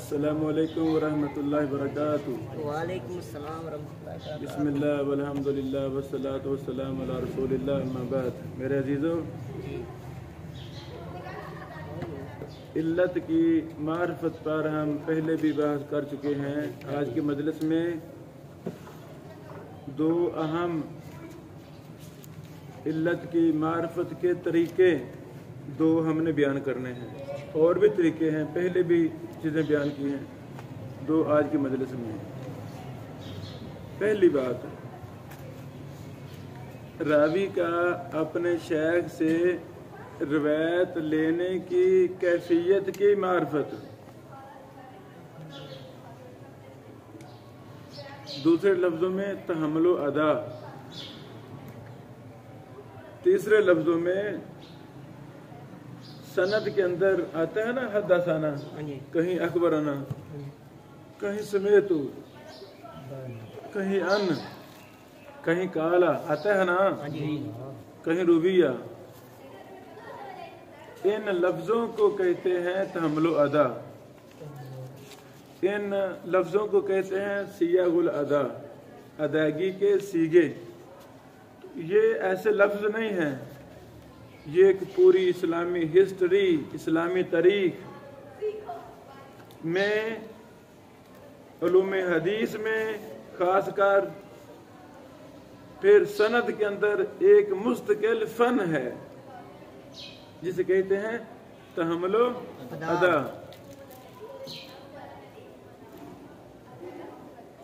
अस्सलामुअलैकुम वरहमतुल्लाहि वबरकातुहू। वालेकुम अस्सलाम वरहमतुल्लाहि वबरकातुहू। बिस्मिल्लाह वल्हम्दुलिल्लाह वस्सलातु वस्सलामु अला रसूलिल्लाह अम्मा बाद। मेरे अजीज़ों, इल्लत की मार्फत पर हम पहले भी बहस कर चुके हैं। आज के मजलिस में दो अहम इल्लत की मार्फत के तरीके दो हमने बयान करने हैं। और भी तरीके हैं, पहले भी चीज़ें बयान की हैं, दो आज की मजलिस में। पहली बात, रावी का अपने शेख से रिवायत लेने की कैफियत की मार्फत। दूसरे लफ्ज़ों में तहम्मुल अदा, तीसरे लफ्ज़ों में सनद के अंदर आता है ना हदसाना, कहीं अकबराना, कहीं समेतु, कहीं अन, कहीं काला, आता है ना, कहीं रुबिया। इन लफ्ज़ों को कहते हैं तहम्मुल अदा, इन लफ्ज़ों को कहते हैं सियागुल अदा, अदायगी के सीगे। ये ऐसे लफ्ज़ नहीं हैं, ये एक पूरी इस्लामी हिस्ट्री, इस्लामी तारीख में, उलूम हदीस में खासकर, फिर सनद के अंदर एक मुस्तकिल फन है जिसे कहते हैं तहम्मुल अदा।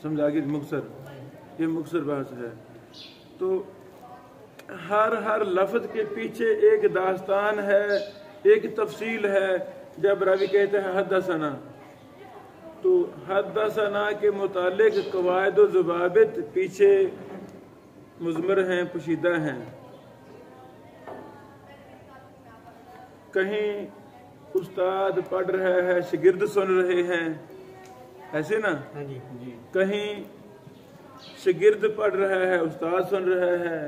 समझा गया? मुख्तसर, ये मुख्तसर बात है। तो हर लफ्ज के पीछे एक दास्तान है, एक तफसील है। जब रावी कहते हैं हदसना, तो हदसना के मुतालिक कवायद व ज़वाबित पीछे मुज़मर हैं, पोशीदा हैं। कहीं उस्ताद पढ़ रहा है, शागिर्द सुन रहे हैं, ऐसे ना। कहीं शागिर्द पढ़ रहा है, उस्ताद सुन रहा है,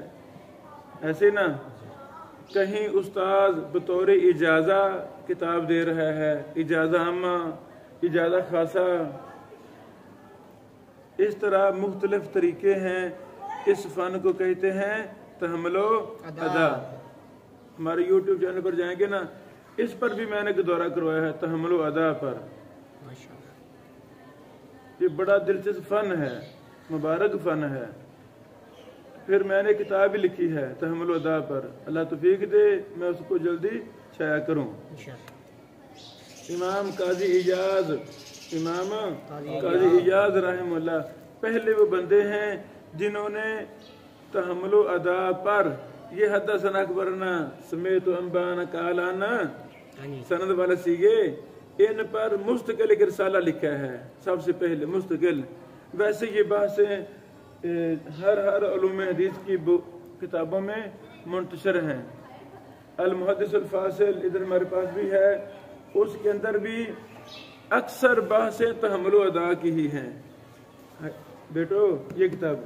ऐसे ना। कहीं उस्ताद बतौर इजाज़ा किताब दे रहा है, इजाज़ा अम्मा, इजाज़ा खासा। इस तरह मुख्तलिफ तरीके हैं। इस फन को कहते हैं तहम्मुल अदा। हमारे यूट्यूब चैनल पर जाएंगे ना, इस पर भी मैंने एक दौरा करवाया है, तहम्मुल अदा पर। ये बड़ा दिलचस्प फन है, मुबारक फन है। फिर मैंने किताब भी लिखी है तहम्मुल अदा पर, अल्लाह तौफीक दे मैं उसको जल्दी शाया करूं। इमाम काजी इजाज रहमतुल्लाह पहले वो बंदे हैं जिन्होंने तहम्मुल अदा पर ये हदसना अकबरना समेत अंबाना कालाना सनद वाले सीगे, इन पर मुस्तकिल एक रिसाला लिखा है, सबसे पहले मुस्तकिल। वैसे ये बातें हर उलूम हदीस की किताबों में मुंतशर हैं। अल मुहद्दिस अल फासिल इधर हमारे पास भी है, उसके अंदर भी अक्सर बातें तहम्मुल अदा की ही हैं। बेटो ये किताब,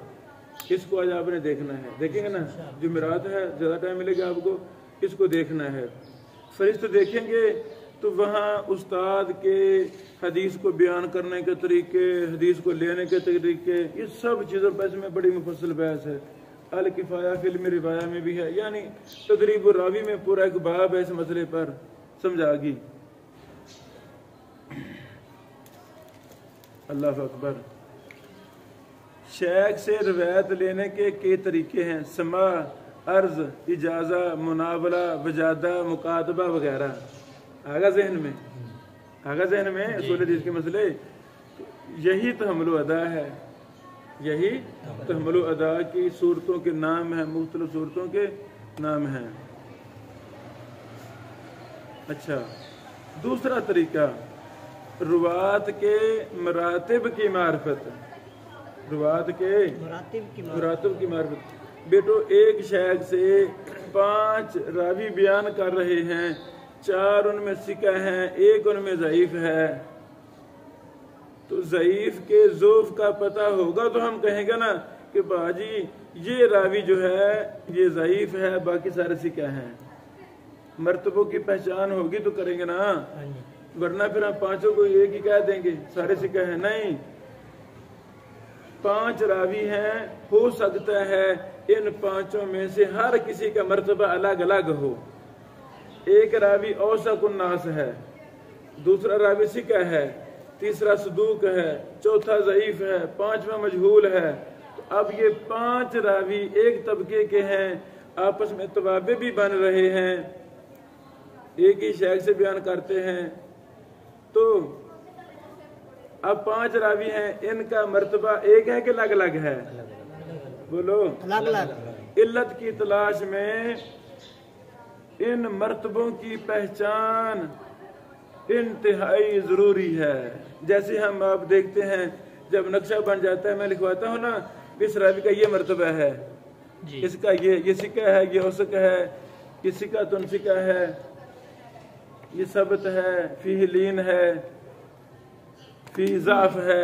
इसको आज आपने देखना है, देखेंगे ना, जुमेरात है, ज़्यादा टाइम मिलेगा आपको, इसको देखना है। फरिश्ते देखेंगे तो वहाँ उस्ताद के हदीस को बयान करने के तरीके, हदीस को लेने के तरीके, ये सब चीज़ों पर इसमें बड़ी मुफस्सल बहस है। अल किफ़ाया फिल्म रिवाया में भी है, यानी तदरीब रावी में पूरा एक बाब है इस मसले पर। समझा गई? अल्लाह अकबर। शेख से रिवायत लेने के कई तरीके हैं, समा, अर्ज, इजाज़ा, मुनावला, वजादा, मुकातबा वगैरह। आगा जहन में, असूल हदीस के मसले। यही तहम्मुल अदा है, यही तहम्मुल अदा की सूरतों के नाम हैं, मुख्तलिफ सूरतों के नाम हैं। अच्छा, दूसरा तरीका रुवात के मरातिब की मार्फत, रुवात के मरातिब की मार्फत। बेटो एक शेख से 5 रावी बयान कर रहे हैं, 4 उनमें सिका हैं, 1 उनमें ज़ईफ है। तो ज़ईफ के ज़ोफ का पता होगा तो हम कहेंगे ना कि बाजी ये रावी जो है ये ज़ईफ है, बाकी सारे सिका हैं। मर्तबों की पहचान होगी तो करेंगे ना। वरना फिर हम पांचों को एक ही कह देंगे, सारे सिक्का है। नहीं, 5 रावी हैं, हो सकता है इन पांचों में से हर किसी का मर्तबा अलग अलग हो। एक रावी औसकुन नास है, दूसरा रावी सिक्का है, तीसरा सदूक है, चौथा ज़ईफ है, पांचवा मजहूल है। तो अब ये 5 रावी एक तबके के हैं, आपस में तवाबे भी बन रहे हैं, एक ही शेख से बयान करते हैं। तो अब 5 रावी हैं, इनका मर्तबा एक है कि अलग अलग है? बोलो, अलग अलग। इल्लत की तलाश में इन मर्तबों की पहचान इंतहाई जरूरी है। जैसे हम आप देखते हैं जब नक्शा बन जाता है, मैं लिखवाता हूँ ना, इस रावी का ये मर्तबा है, इसका ये सिक्का है, ये औसक है, ये सिक्का तुन सिक्का है, ये सबत है, फी लीन है, फी ज़ाफ है,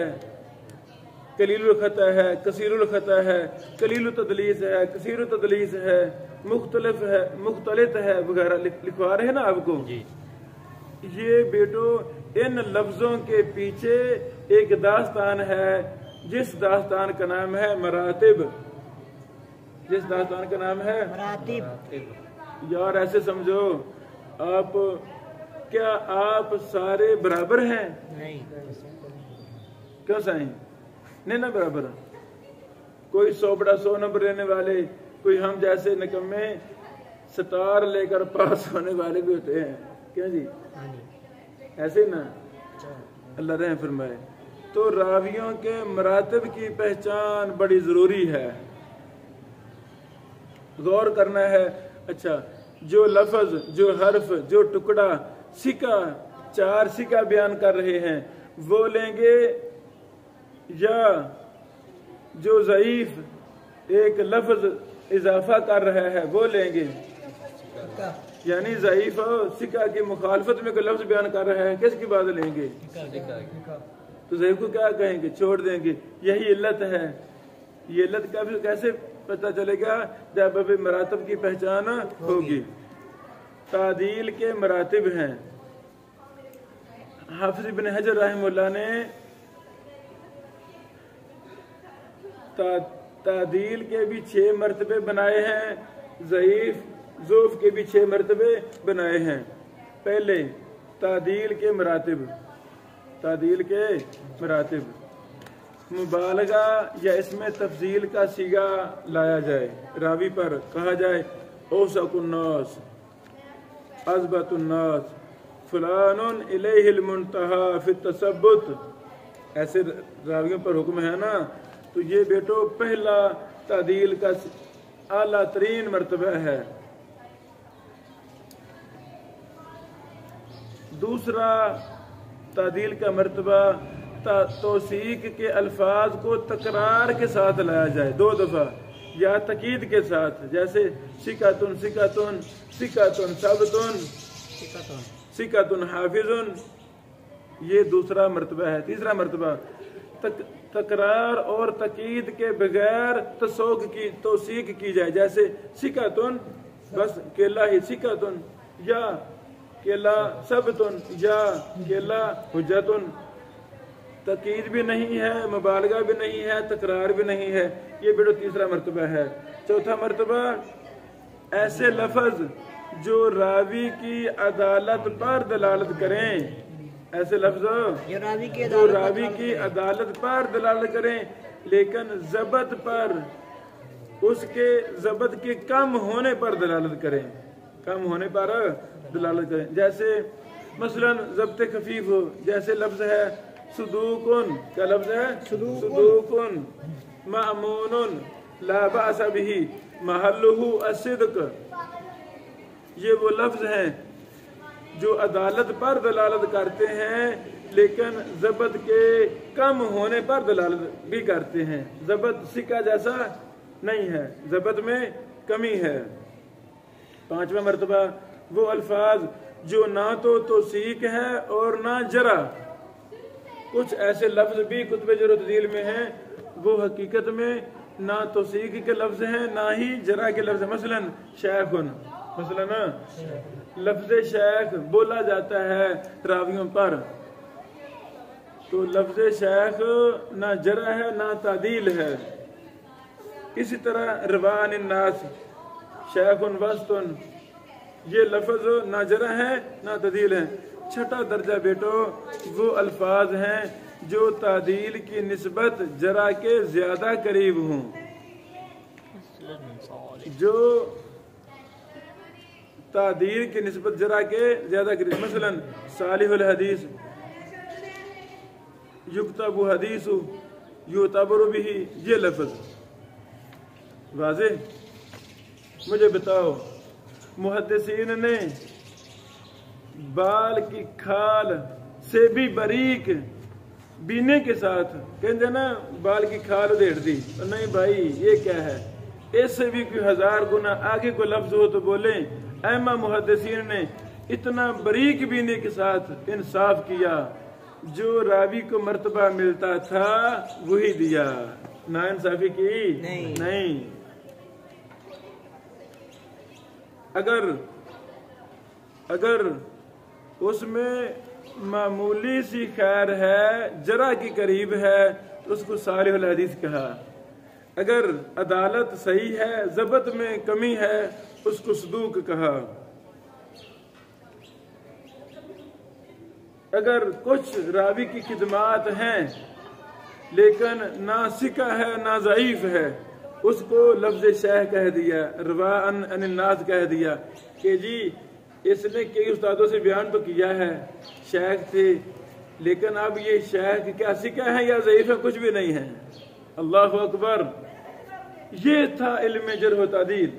कलीलुल खता है, कसीरुल खता है, कलीलुल तदलीस है, कसीरुल तदलीस है, मुख्तलिफ है, मुख्तलित है वगैरह लिखवा रहे हैं ना आपको जी। ये बेटो इन लफ्जों के पीछे एक दास्तान है, जिस दास्तान का नाम है मरातिब। जिस दास्तान का नाम है मरातिब। यार ऐसे समझो, आप क्या आप सारे बराबर हैं? नहीं। क्यों साईं? नहीं ना बराबर। कोई 100 बड़ा 100 नंबर लेने वाले, कोई हम जैसे निकम्मे सितार लेकर पास होने वाले भी होते हैं, क्या जी? ऐसे ना, अल्लाह रहम फरमाए। तो रावियों के मरातब की पहचान बड़ी जरूरी है, गौर करना है। अच्छा, जो लफ्ज, जो हर्फ, जो टुकड़ा सिक्का, 4 सिक्का बयान कर रहे हैं, वो लेंगे, या जो ज़ईफ एक लफ्ज इजाफा कर रहा है वो लेंगे? यानी ज़ईफ सिक्का की मुखालफत में कोई लफ्ज बयान कर रहा है, किसकी बात लेंगे? तो ज़ईफ को क्या कहेंगे? छोड़ देंगे। यही इल्लत है। ये इल्लत का भी कैसे पता चलेगा? जब अभी मरातब की पहचान होगी। तादील के मरातिब हैं। हाफिज इब्न हजर रहमतुल्लाह ने तादील के भी 6 मरतबे बनाए हैं, ज़ईफ ज़ूफ के भी 6 मरतबे बनाए हैं। पहले तादील के मरातिब, तादील के मरातिब, मुबालगा या इसमें तफजील का सीगा लाया जाए, रावी पर कहा जाए औसकुन्नास, अज़बतुन्नास, फलानुन इलैहिल मुंतहा फित तसब्बुत। ऐसे रावियों पर हुक्म है ना। तो ये बेटो पहला तादील का आला तरीन मर्तबा है। दूसरा तादील का मर्तबा तौसीक के अल्फाज को तकरार के साथ लाया जाए 2 दफा, या तकीद के साथ, जैसे सिकातुन सिकातुन, सिकातुन सबतुन, सिकातुन हाफिजुन। ये दूसरा मर्तबा है। तीसरा मर्तबा तकरार और तकीद के बगैर तौसीक की जाए, जैसे सिकातुन बस केला ही सिकातुन, या केला सबतुन, या केला हुज्जतुन। तकीद भी नहीं है, मुबालगा भी नहीं है, तकरार भी नहीं है। ये बेटो तीसरा मर्तबा है। चौथा मर्तबा ऐसे लफ्ज जो रावी की अदालत पर दलालत करें, ऐसे लफ्ज जो रावी की अदालत पर दलालत करें लेकिन जबत पर, उसके जबत के कम होने पर दलालत करें, कम होने पर दलालत करें। जैसे मसलन जब्त खफीफ हो, जैसे लफ्ज है सुदूकुन, क्या लफ्ज है? सुदूकुन मामूनुन ला बास बिही महल्लुहु अस्सिद्क। ये वो लफ्ज हैं जो अदालत पर दलालत करते हैं लेकिन जबत के कम होने पर दलालत भी करते हैं। जबत सिक्का जैसा नहीं है, जबत में कमी है। 5वां मर्तबा वो अल्फाज जो ना तो तौसीक है और ना जरा। कुछ ऐसे लफ्ज भी कुतुब जर्ह तदील में हैं, वो हकीकत में ना तौसीक के लफ्ज हैं ना ही जरा के लफ्ज। मसलन शैखुन, मसलन लफ्ज शेख बोला जाता है रावियों पर, तो लफ्ज शेख ना जरा है ना तादील है। इसी तरह रवान नास शेखुन वस्तुन, ये लफ्ज ना जरा है ना तादील है। छठा दर्जा बेटो वो अल्फाज हैं जो तादील की निस्बत जरा के ज्यादा करीब हों, जो तादील की निस्बत जरा के ज्यादा करीब। मसलन सालिहुल हदीस, युक्तबु हदीसु, युतबरु बिही, ये लफ्ज वाज़े। मुझे बताओ मुहद्दिसीन ने बाल की खाल से भी बारीक बीने के साथ कहते ना बाल की खाल उधेड़ दी, नहीं भाई ये क्या है, इससे भी कोई 1000 गुना आगे को लफ्ज हो तो बोले। ऐमा मुहद्दिसीन ने इतना बारीक बीने के साथ इंसाफ किया, जो रावी को मर्तबा मिलता था वही दिया, ना इंसाफी की नहीं। अगर उसमें मामूली सी खैर है, जरा की करीब है, तो उसको सालिहुल हदीस कहा। अगर अदालत सही है, ज़ब्त में कमी है, उसको सदूक कहा। अगर कुछ रावी की खिदमात हैं लेकिन ना सिका है ना ज़ईफ है, उसको लफ्ज शेह कह दिया, रवाअन अन्नास कह दिया कि जी इसने कई उस्तादों से बयान तो किया है, शेख थे, लेकिन अब ये शेख क्या सिका है या ज़ईफ है, कुछ भी नहीं है। अल्लाहु अकबर। ये था इल्म जर्ह व तादील।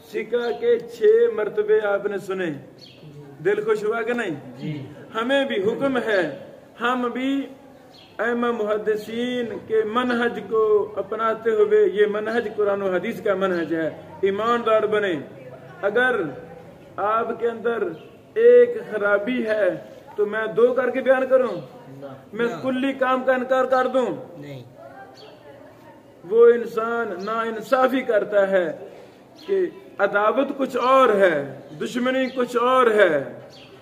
सिका के 6 मर्तबे आपने सुने, दिल खुश हुआ कि नहीं? हमें भी हुक्म है, हम भी ऐमा मुहद्दिसीन के मनहज को अपनाते हुए, ये मनहज कुरान और हदीस का मनहज है, ईमानदार बने। अगर आपके अंदर एक खराबी है तो मैं 2 करके बयान करूं? मैं कुल्ली काम का इनकार कर दूं? नहीं। वो इंसान ना इंसाफी करता है कि अदावत कुछ और है, दुश्मनी कुछ और है।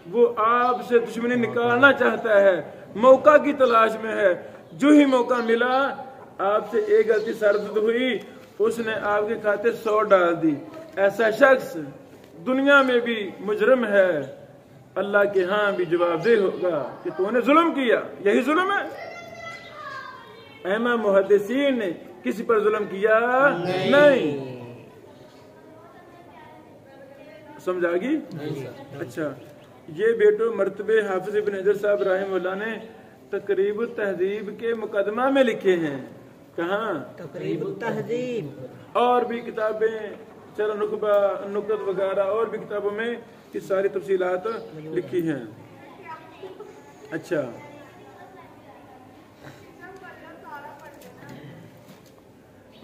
वो आपसे दुश्मनी निकालना चाहता है, मौका की तलाश में है। जो ही मौका मिला, आपसे एक गलती सरजद हुई, उसने आपके खाते 100 डाल दी। ऐसा शख्स दुनिया में भी मुजरिम है, अल्लाह के यहाँ भी जवाबदेह होगा कि तूने जुल्म किया। यही जुल्म है। ऐमा मुहद्दिसीन ने किसी पर जुल्म किया नहीं। समझ आ गई? अच्छा, ये बेटो मर्तबे हाफिज इब्न हजर साहब रहमतुल्लाह ने तकरीब तहजीब के मुकदमा में लिखे हैं। कहाँ? तकरीब तहजीब। और भी किताबें, चलो नुकबा, नुकत वगैरह और भी किताबों में ये सारी तफसीलात लिखी हैं। अच्छा,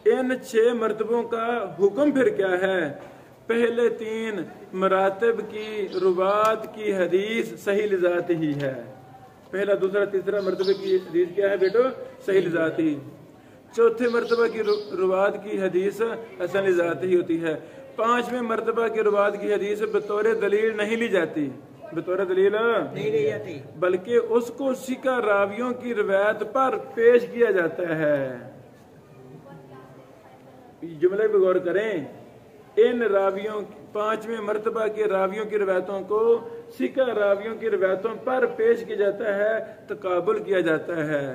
इन 6 मर्तबों का हुक्म फिर क्या है? पहले 3 मरातब की रुवात की हदीस सही लिजात ही है। पहला, दूसरा, तीसरा मर्तबे की हदीस क्या है बेटो? सही लिजात ही। चौथे मर्तबा की रुवात की हदीस हसन लिजात ही होती है। 5वें मर्तबा की रुवात की हदीस बतौर दलील नहीं ली जाती, बतौर दलील नहीं ली जाती, बल्कि उसको सिका रावियों की रिवायत पर पेश किया जाता है। जुमले पे गौर करें। इन रावियों, 5वें मर्तबा के रावियों की रिवायतों को सिका रावियों की रिवायतों पर पेश किया जाता है, तकाबुल किया जाता है।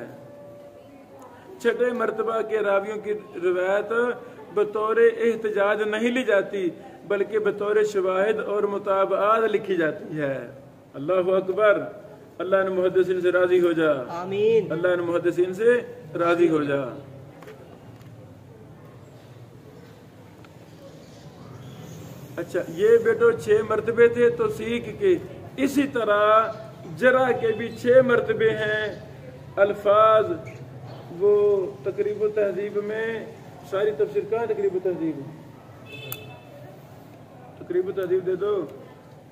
6ठे मर्तबा के रावियों की रिवायत बतौर एहतजाज नहीं ली जाती, बल्कि बतौर शवाहिद और मुताबात लिखी जाती है। अल्लाहु अकबर। अल्लाह ने मुहद्दिसीन से राजी हो जा। आमीन। अल्लाह ने मुहद्दिसीन से राजी हो जा। अच्छा, ये बेटो 6 मर्तबे थे तो सीख के, इसी तरह जरा के भी 6 मर्तबे हैं। अल्फाज वो तकरीब तहजीब में सारी तफसीर कहाँ? तकरीब तहजीब, तकरीब तहजीब दे दो,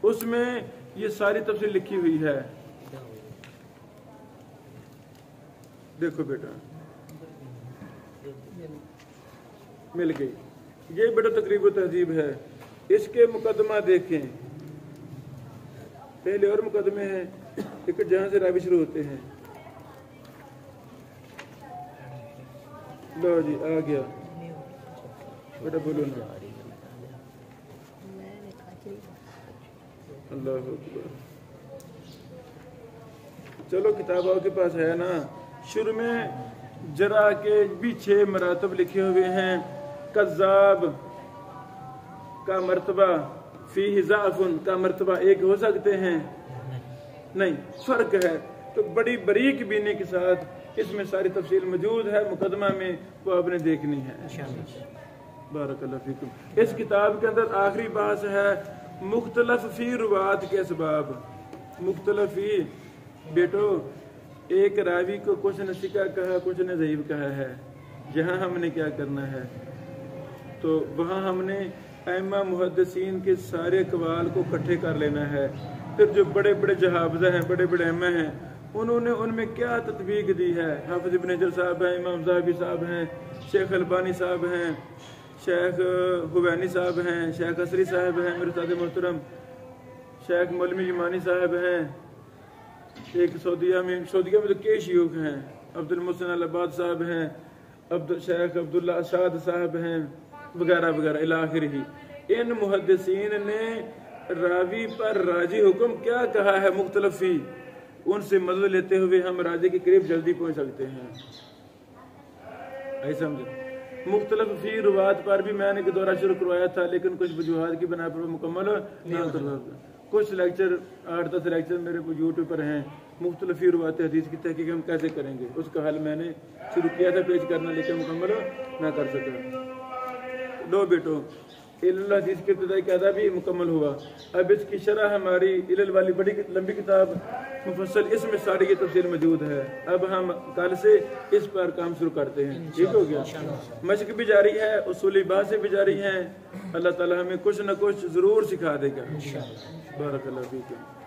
उसमें ये सारी तफसीर लिखी हुई है। देखो बेटा, मिल गई। ये बेटा तकरीब तहजीब है। इसके मुकदमा देखें, पहले और मुकदमे हैं, एक जहां से रावी शुरू होते हैं। लो जी आ गया, बेटा बोलो ना। अल्लाह अकबर। चलो किताब आपके पास है ना। शुरू में जरा के भी 6 मरातब लिखे हुए हैं। कज़्ज़ाब का मर्तबा, फीह ज़ाफ़ुन का मर्तबा एक हो सकते हैं? नहीं, फर्क है। तो बड़ी बारीक बीनी के साथ इसमें सारी तफसील मौजूद है मुकदमा में, वो आपने देखनी है। बारकल्लाहु फीकुम। इस किताब के अंदर आखिरी बात है मुख्तलफ फी रुवात के असबाब। मुख्तलफ फी, बेटो एक रावी को कुछ ने सिका कहा, कुछ ने ज़ईफ कहा है। यहाँ हमने क्या करना है, तो वहाँ हमने अइम्मा मुहद्दिसीन के सारे कवाल को इकट्ठे कर लेना है। फिर जो बड़े बड़े जहाबज़ा हैं, बड़े बड़े अइम्मा हैं, उन्होंने उनमें क्या तत्वीक दी है। हाफिज़ इब्न हजर साहब हैं, इमाम ज़हाबी साहब हैं, शेख अलबानी साहब हैं, शेख हुवैनी साहब हैं, शेख असरी साहब हैं, मेरे उस्ताद मोहतरम शेख मौलवी यूमानी साहब हैं। एक सऊदीया में तो कई शयूख हैं, अब्दुल मुहसिन अल अब्बाद साहब हैं, शेख अब्दुल्ला अशाद साहब हैं, वगैरह वगैरह इला आखिर ही। इन मुहद्दिसीन ने रावी पर राजी हुक्म क्या कहा है मुख्तलफी, उनसे मदद लेते हुए हम राजी के करीब जल्दी पहुंच सकते हैं। ऐसा समझे। मुख्तलिफ फी रुवात पर भी मैंने एक दौरा शुरू करवाया था, लेकिन कुछ वजूहात की बना पर मुकम्मल नहीं करवा। कुछ लेक्चर 8-10 लेक्चर मेरे को यूट्यूब पर हैं, मुख्तलिफ फी रुवात हदीस की तहकीक हम कैसे करेंगे, उसका हल मैंने शुरू किया था पेश करना, लेकिन मुकम्मल ना कर सका। लो बेटो, इल्ल हदीस की इब्तिदाई कायदा भी मुकम्मल हुआ। अब इसकी शरह हमारी इल्ल वाली बड़ी लंबी किताब मुफस्सल, इसमें सारी ये तफसील मौजूद है। अब हम कल से इस पर काम शुरू करते हैं, ठीक हो गया। मशक भी जारी है, उसूली बातें भी जारी हैं। अल्लाह ताला हमें कुछ न कुछ ज़रूर सिखा देगा। बारकल्लाहु फीकुम।